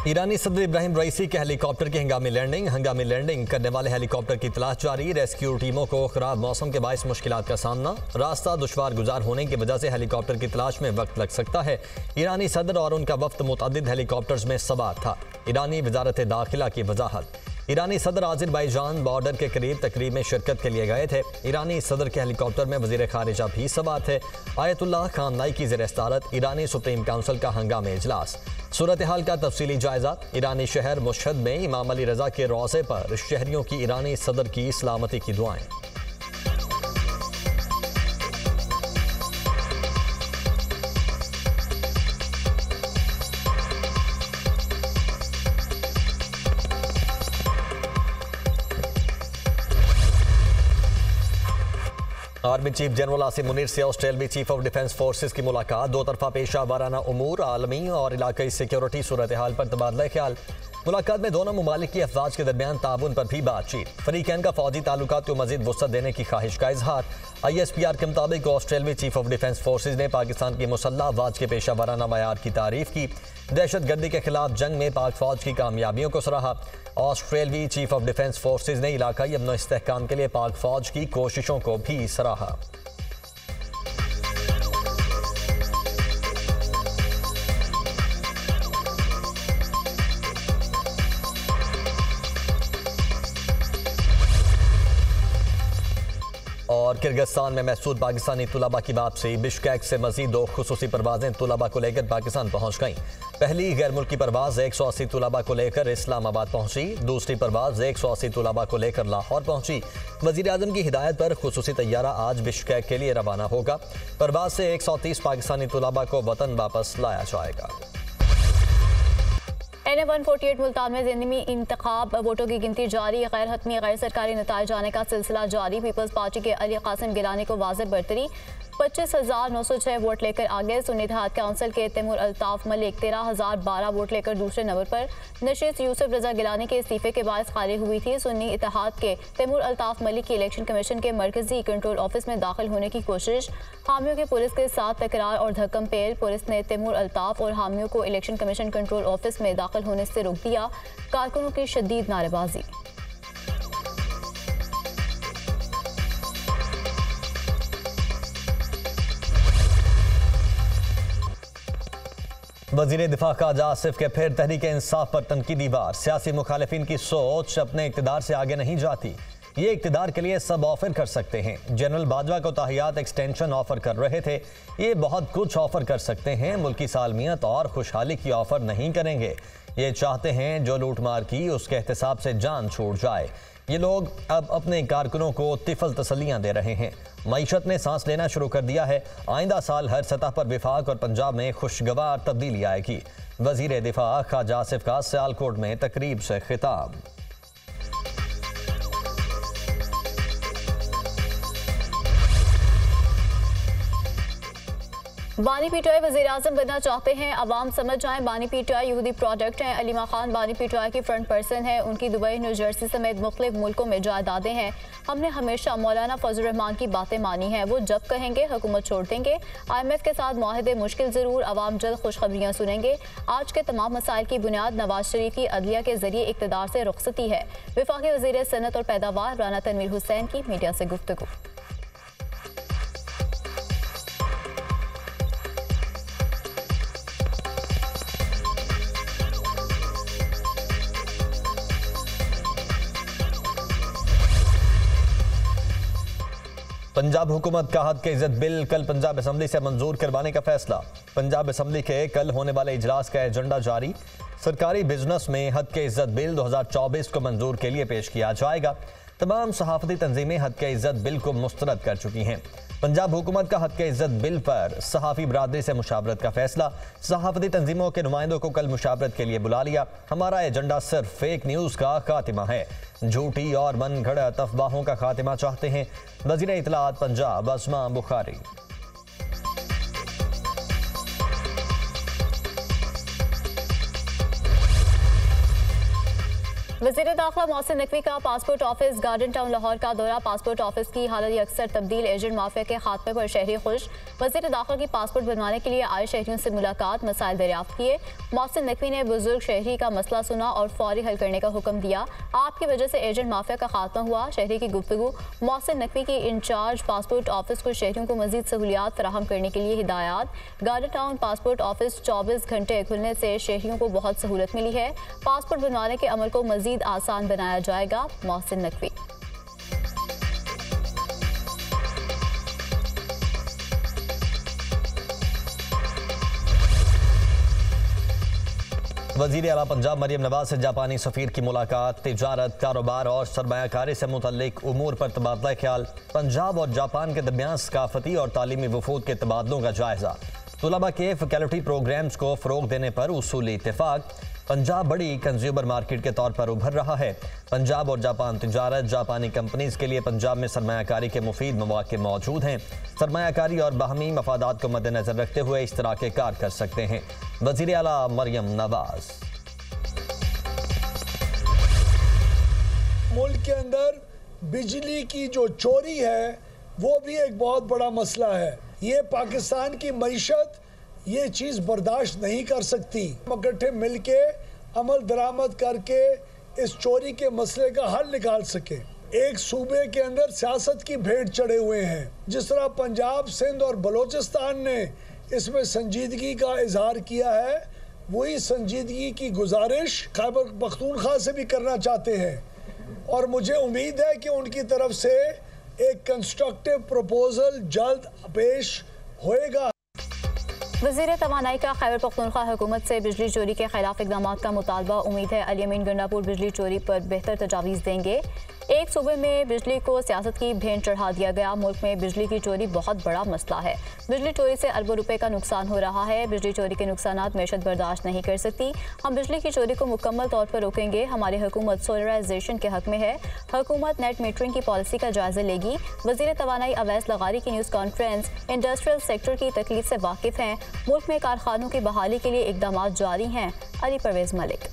ईरानी सदर इब्राहिम रईसी के हेलीकॉप्टर की हंगामी लैंडिंग करने वाले हेलीकॉप्टर की तलाश जारी। रेस्क्यू टीमों को खराब मौसम के बायस मुश्किलात का सामना, रास्ता दुश्वार गुजार होने की वजह से हेलीकॉप्टर की तलाश में वक्त लग सकता है। ईरानी सदर और उनका वफ्द मुतअद्दिद हेलीकॉप्टर्स में सवार था। ईरानी वजारत दाखिला की वजाहत। ईरानी सदर आज़रबाईजान बॉर्डर के करीब तकरीब में शिरकत के लिए गए थे। ईरानी सदर के हेलीकॉप्टर में वज़ीर ख़ारिजा भी सवार थे। आयतुल्लाह खामनाई की ज़ेर-ए-सदारत ईरानी सुप्रीम काउंसिल का हंगामी इजलास। सूरत हाल का तफसीली जायजा। ईरानी शहर मुशहद में इमाम अली रज़ा के रोज़े पर शहरियों की ईरानी सदर की सलामती की दुआएं। Army chief general Asim Munir से ऑस्ट्रेलियाई चीफ ऑफ डिफेंस फोर्सेस की मुलाकात। दो तरफा पेशा वाराना उमूर, आलमी और इलाकाई सिक्योरिटी सूरत हाल पर तबादला ख्याल। मुलाकात में दोनों ममालिक की अफवाज के दरमियान ताउन पर भी बातचीत। फरीकैन का फौजी ताल्लुकात को मजीद वसअत देने की ख्वाहिश का इजहार। ISPR के मुताबिक ऑस्ट्रेलियाई चीफ ऑफ डिफेंस फोर्सेस ने पाकिस्तान की मुसल्लह अफवाज के पेशा वाराना मयार की तारीफ की। दहशत गर्दी के खिलाफ जंग में पाक फौज की कामयाबियों को सराहा। ऑस्ट्रेलियाई चीफ ऑफ डिफेंस फोर्सेस ने इलाकाई अमन इस्तेहकाम के लिए पाक फौज की कोशिशों को भी सराहा। और किर्गिस्तान में महसूद पाकिस्तानी तुलबा की वापसी। बिश्केक से मजीद 2 खुसूसी परवाजें तुलबा को लेकर पाकिस्तान पहुंच गईं। पहली गैर मुल्की परवाज 180 तुलबा को लेकर इस्लामाबाद पहुंची। दूसरी परवाज 180 तुलबा को लेकर लाहौर पहुंची। वजीर आजम की हिदायत पर खुसूसी तैयारा आज बिश्केक के लिए रवाना होगा। परवाज से 130 पाकिस्तानी तुलबा को वतन वापस लाया जाएगा। NA 148 मुल्तान में ज़िमनी इंतखाब वोटों की गिनती जारी। गैर हतमी गैर सरकारी नताइज आने का सिलसिला जारी। पीपल्स पार्टी के अली कासिम गिलानी को वाज़ेह बरतरी। 25,906 वोट लेकर आगे। सुन्नी इत्तेहाद काउंसिल के तैमूर अल्ताफ मलिक 13,012 वोट लेकर दूसरे नंबर पर। नशिस्त यूसुफ रजा गिलानी के इस्तीफे के बाद खाली हुई थी। सुन्नी इत्तेहाद के तैमूर अल्ताफ मलिक की इलेक्शन कमीशन के मरकजी कंट्रोल ऑफिस में दाखिल होने की कोशिश। हामियों के पुलिस के साथ तकरार और धक्कम पेल। पुलिस ने तैमूर अल्ताफ और हामियों को इलेक्शन कमीशन कंट्रोल ऑफिस में दाखिल होने से रोक दिया। कारकुनों की शदीद नारेबाजी। वज़ीर दिफा ख्वाजा आसिफ के फिर तहरीक इंसाफ पर तनकीदी वार। सियासी मुखालिफिन की सोच अपने इक़्तिदार से आगे नहीं जाती। ये इक़्तिदार के लिए सब ऑफर कर सकते हैं। जनरल बाजवा को ताहियात एक्सटेंशन ऑफर कर रहे थे। ये बहुत कुछ ऑफर कर सकते हैं, मुल्की सालमियत और खुशहाली की ऑफर नहीं करेंगे। ये चाहते हैं जो लूट मार की उसके एहतसाब से जान छूट जाए। ये लोग अब अपने कारकुनों को तिफल तसल्लियां दे रहे हैं। मईशत ने सांस लेना शुरू कर दिया है। आइंदा साल हर सतह पर विफाक और पंजाब में खुशगवार तब्दीली आएगी। वजीर दिफा ख्वाजा आसिफ का सियालकोट में तकरीब से खिताब। बानी पीटीआई वज़ीर आज़म बनना चाहते हैं, अवाम समझ जाएं। बानी पीटीआई यहूदी प्रोडक्ट हैं। अलीमा खान बानी पीटीआई की फ्रंट पर्सन है। उनकी दुबई, न्यू जर्सी समेत मुख्तलिफ मुल्कों में जायदादें हैं। हमने हमेशा मौलाना फजल रहमान की बातें मानी हैं। वो जब कहेंगे हुकूमत छोड़ देंगे। IMF के साथ मुआहदे मुश्किल ज़रूर, अवाम जल्द खुशखबरियाँ सुनेंगे। आज के तमाम मसाइल की बुनियाद नवाज शरीफ की अदलिया के जरिए इक़्तिदार से रुखसती है। वफाकी वज़ीर सनत और पैदावार राना तनवीर हुसैन की मीडिया से गुफ्तगू। पंजाब हुकूमत का हद के इज्जत बिल कल पंजाब असम्बली से मंजूर करवाने का फैसला। पंजाब असम्बली के कल होने वाले इजलास का एजेंडा जारी। सरकारी बिजनेस में हद के इज्जत बिल 2024 को मंजूर के लिए पेश किया जाएगा। तमाम सहाफती तंजीमें हद के इज्जत बिल को मुस्तरद कर चुकी हैं। पंजाब हुकूमत का हद के इज्जत बिल पर सहाफ़ी बरादरी से मुशावरत का फैसला। सहाफती तंजीमों के नुमाइंदों को कल मुशावरत के लिए बुला लिया। हमारा एजेंडा सिर्फ फेक न्यूज़ का खात्मा है। झूठी और मन घड़त अफवाहों का खात्मा चाहते हैं। वज़ीर इत्तलाआत पंजाब अस्मा बुखारी। वज़ीर दाखिला मोहसिन नकवी का passport office garden town Lahore का दौरा। पासपोर्ट ऑफिस की हालत अक्सर तब्दील, एजेंट माफिया के खात्मे पर शहरी खुश। वज़ीर दाखिला की पासपोर्ट बनवाने के लिए आए शहरियों से मुलाकात, मसाइल दरियाफ्त किए। मोहसिन नकवी ने बुजुर्ग शहरी का मसला सुना और फौरी हल करने का हुक्म दिया। आपकी वजह से एजेंट माफिया का खात्मा हुआ, शहरी की गुफ्तगू। मोहसिन नकवी की इंचार्ज पासपोर्ट ऑफिस को शहरियों को मजीद सहूलियात फराहम करने के लिए हिदायत। गार्डन टाउन पासपोर्ट ऑफिस 24 घंटे खुलने से शहरियों को बहुत सहूलत मिली है। पासपोर्ट बनवाने के अमल को मजीद आसान बनाया जाएगा। मोहसिन नकवी। वज़ीर आला पंजाब मरियम नवाज से जापानी सफ़ीर की मुलाकात, तिजारत, कारोबार और सरमायाकारी से मुतल्लिक उमूर पर तबादला ख्याल। पंजाब और जापान के दरमियान सकाफती और तालीमी वफूद के तबादलों का जायजा। तुलबा के फैकल्टी प्रोग्राम्स को फ़रोग देने पर उसूली इत्तेफाक। पंजाब बड़ी कंज्यूमर मार्केट के तौर पर उभर रहा है। पंजाब और जापान तिजारत, जापानी कंपनीज के लिए पंजाब में सरमायाकारी के मुफीद मौके मौजूद हैं। सरमायाकारी और बाहमी मफादात को मद्देनजर रखते हुए इश्तराके कार कर सकते हैं। वज़ीर आला मरियम नवाज। मुल्क के अंदर बिजली की जो चोरी है वो भी एक बहुत बड़ा मसला है। ये पाकिस्तान की मईशत ये चीज़ बर्दाश्त नहीं कर सकती। इकट्ठे मिल के अमल दरामद करके इस चोरी के मसले का हल निकाल सके। एक सूबे के अंदर सियासत की भेंट चढ़े हुए हैं। जिस तरह पंजाब, सिंध और बलोचिस्तान ने इसमें संजीदगी का इजहार किया है, वही संजीदगी की गुजारिश खैबर पख्तूनख्वा से भी करना चाहते हैं और मुझे उम्मीद है कि उनकी तरफ से एक कंस्ट्रक्टिव प्रपोजल जल्द पेश होएगा। वज़ीर तवानाई का खैबर पख्तूनख्वा हुकूमत से बिजली चोरी के खिलाफ इक़दाम का मुतालबा। उम्मीद है अली अमीन गंडापुर बिजली चोरी पर बेहतर तजावीज़ देंगे। एक सूबे में बिजली को सियासत की भेंट चढ़ा दिया गया। मुल्क में बिजली की चोरी बहुत बड़ा मसला है। बिजली चोरी से अरबों रुपए का नुकसान हो रहा है। बिजली चोरी के नुकसानात मैशत बर्दाश्त नहीं कर सकती। हम बिजली की चोरी को मुकम्मल तौर पर रोकेंगे। हमारी हुकूमत सोलराइजेशन के हक में है। हुकूमत नेट मीटरिंग की पॉलिसी का जायजा लेगी। वज़ीर तवानाई अवैस लगारी की न्यूज़ कॉन्फ्रेंस। इंडस्ट्रियल सेक्टर की तकलीफ से वाकिफ़ हैं। मुल्क में कारखानों की बहाली के लिए इक़दाम जारी हैं। अली परवेज़ मलिक।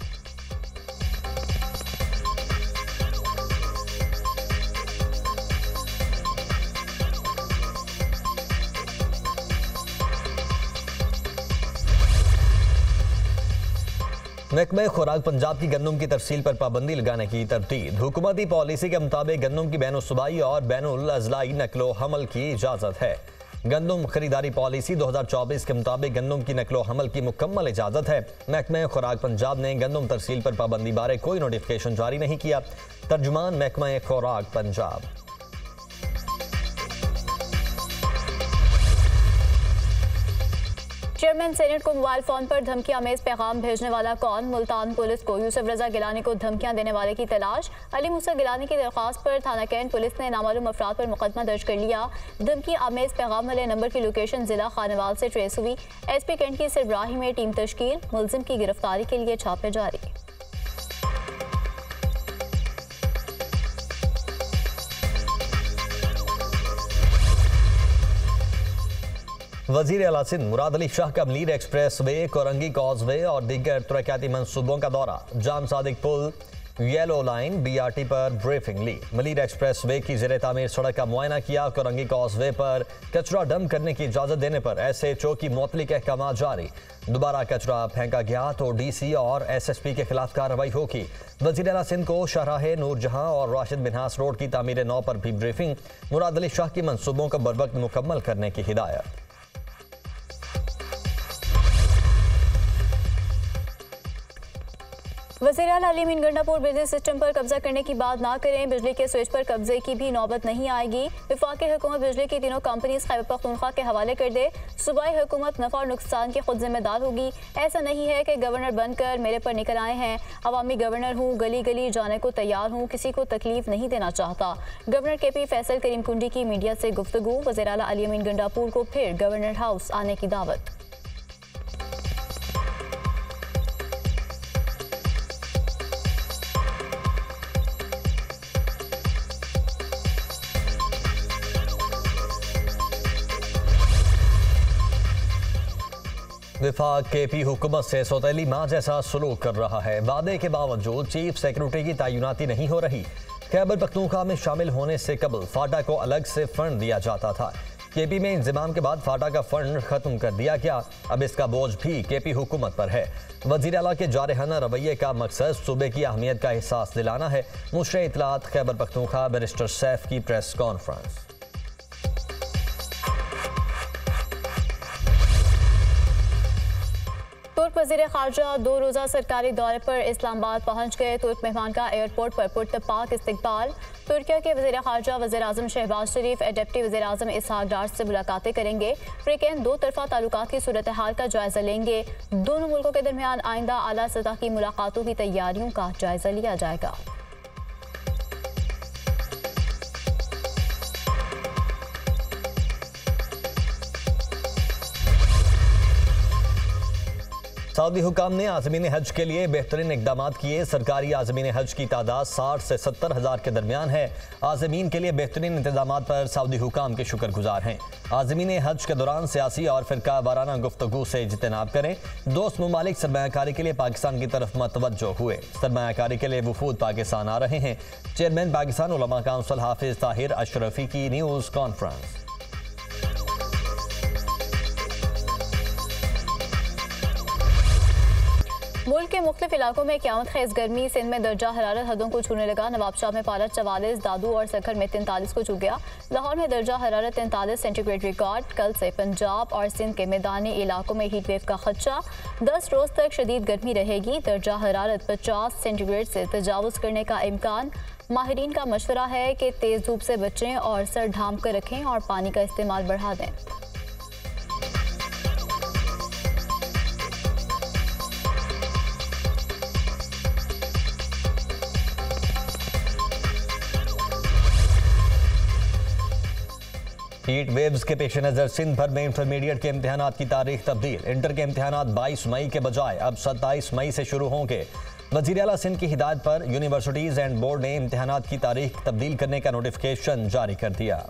महकमा खुराक पंजाब की गंदम की तरसील पर पाबंदी लगाने की तरतीब। हुकूमती पॉलिसी के मुताबिक गंदम की बैनुल-सूबाई और बैनुल-अज़लाई नकलो हमल की इजाज़त है। गंदम खरीदारी पॉलिसी 2024 के मुताबिक गंदम की नकलो हमल की मुकम्मल इजाज़त है। महकमा खुराक पंजाब ने गंदम तरसील पर पाबंदी बारे कोई नोटिफिकेशन जारी नहीं किया। तर्जुमान महकमा खुराक पंजाब। चेयरमैन सेनेट को मोबाइल फोन पर धमकी आमेज पैगाम भेजने वाला कौन? मुल्तान पुलिस को यूसुफ रजा गिलानी को धमकियां देने वाले की तलाश। अली मूसा गिलानी की दरख्वास्त पर थाना कैंट पुलिस ने नामालूम अफराद पर मुकदमा दर्ज कर लिया। धमकी आमेज पैगाम वाले नंबर की लोकेशन जिला खानेवाल से ट्रेस हुई। SP कैंट की सरबराही में टीम तश्कील। मुलजिम की गिरफ्तारी के लिए छापे जारी। वज़ीर आला सिंध मुराद अली शाह का Malir express way, Korangi causeway और दीगर तरक्याती मंसूबों का दौरा। जाम सादिक पुल, येलो लाइन, BRT पर ब्रीफिंग ली। मलीर एक्सप्रेस वे की ज़ेर तामीर सड़क का मुआयना किया। कोरंगी कॉजवे पर कचरा डंप करने की इजाज़त देने पर SHO की मुतल्लिक़ अहकाम जारी। दोबारा कचरा फेंका गया तो DC और SSP के खिलाफ कार्रवाई होगी। वज़ीर आला सिंध को शाहराहे नूरजहां और राशिद मिन्हास रोड की तामीर नौ पर भी ब्रीफिंग। मुराद अली शाह की मंसूबों को बरवक्त मुकम्मल करने की हिदायत। वज़ीर आला अली अमीन गंडापुर बिजली सिस्टम पर कब्जा करने की बात ना करें। बिजली के स्विच पर कब्जे की भी नौबत नहीं आएगी। वफाकी हुकूमत बिजली की तीनों कंपनीज खैबर पख्तूनख्वा के हवाले कर दे। सूबाई हुकूमत नफ़ा और नुकसान की खुद जिम्मेदार होगी। ऐसा नहीं है कि गवर्नर बनकर मेरे पर निकल आए हैं। अवामी गवर्नर हूँ, गली गली जाने को तैयार हूँ, किसी को तकलीफ नहीं देना चाहता। गवर्नर KP फैसल करीम कुंडी की मीडिया से गुफ्तगू। वज़ीर आला अली अमीन गंडापुर को फिर गवर्नर हाउस आने की दावत। विफाक केपी हुकूमत से सौतेली माँ जैसा सलूक कर रहा है। वादे के बावजूद चीफ सेक्रेटरी की तैनाती नहीं हो रही। खैबर पख्तूनख्वा में शामिल होने से कबल फाटा को अलग से फंड दिया जाता था। केपी में इंजमाम के बाद फाटा का फंड खत्म कर दिया गया। अब इसका बोझ भी केपी हुकूमत पर है। वज़ीर आला के जारहाना रवैये का मकसद सूबे की अहमियत का एहसास दिलाना है। मुशर इत्तलात खैबर पख्तूनख्वा बैरिस्टर सैफ की प्रेस कॉन्फ्रेंस। तुर्क वज़ीर ख़ारजा 2 रोज़ा सरकारी दौरे पर इस्लामाबाद पहुँच गए। तुर्क मेहमान का एयरपोर्ट पर पुरतपाक इस्तकबाल। तुर्किया के वज़ीर ख़ारजा वज़ीर आज़म शहबाज शरीफ डिप्टी वज़ीर आज़म इसहाक डार से मुलाकातें करेंगे। फ्रीकैन 2 तरफ़ा ताल्लुकात की सूरत हाल का जायज़ा लेंगे। दोनों मुल्कों के दरमियान आइंदा आला सतह की मुलाकातों की तैयारियों का जायज़ा लिया जाएगा। सऊदी हुकाम ने आज़मीन हज के लिए बेहतरीन इकदाम किए। सरकारी आज़मीन हज की तादाद 60 से 70 हज़ार के दरमियान है। आज़मीन के लिए बेहतरीन इंतजाम पर सऊदी हुकाम के शुक्रगुजार हैं। आज़मीन हज के दौरान सियासी और फिरका वाराना गुफ्तगू से इज्तनाब करें। दोस्त ममालिक सरमायाकारी के लिए पाकिस्तान की तरफ मतवज्जो हुए। सरमायाकारी के लिए वफूद पाकिस्तान आ रहे हैं। चेयरमैन पाकिस्तान उलमा काउंसिल हाफिज ताहिर अशरफी की न्यूज़ कॉन्फ्रेंस। मुल्क के मुख्तलिफ इलाकों में क़यामत खेज़ गर्मी। सिंध में दर्जा हरारत हदों को छूने लगा। नवाबशाह में पारा 44, दादू और सखर में 43 को छू गया। लाहौर में दर्जा हरारत 43 सेंटीग्रेड रिकॉर्ड। कल से पंजाब और सिंध के मैदानी इलाकों में हीट वेव का खदशा। 10 रोज़ तक शदीद गर्मी रहेगी। दर्जा हरारत 50 सेंटीग्रेड से तजावुज़ करने का इम्कान। माहिरीन का मशवरा है कि तेज़ धूप से बचें और सर ढांप कर रखें और पानी का इस्तेमाल बढ़ा दें। हीट वेव्स के पेश नज़र सिंध भर में इंटरमीडिएट के इम्तहानात की तारीख तब्दील। इंटर के इम्तहानात 22 मई के बजाय अब 27 मई से शुरू होंगे। वज़ीर आला सिंध की हिदायत पर यूनिवर्सिटीज़ एंड बोर्ड ने इम्तहानात की तारीख तब्दील करने का नोटिफिकेशन जारी कर दिया।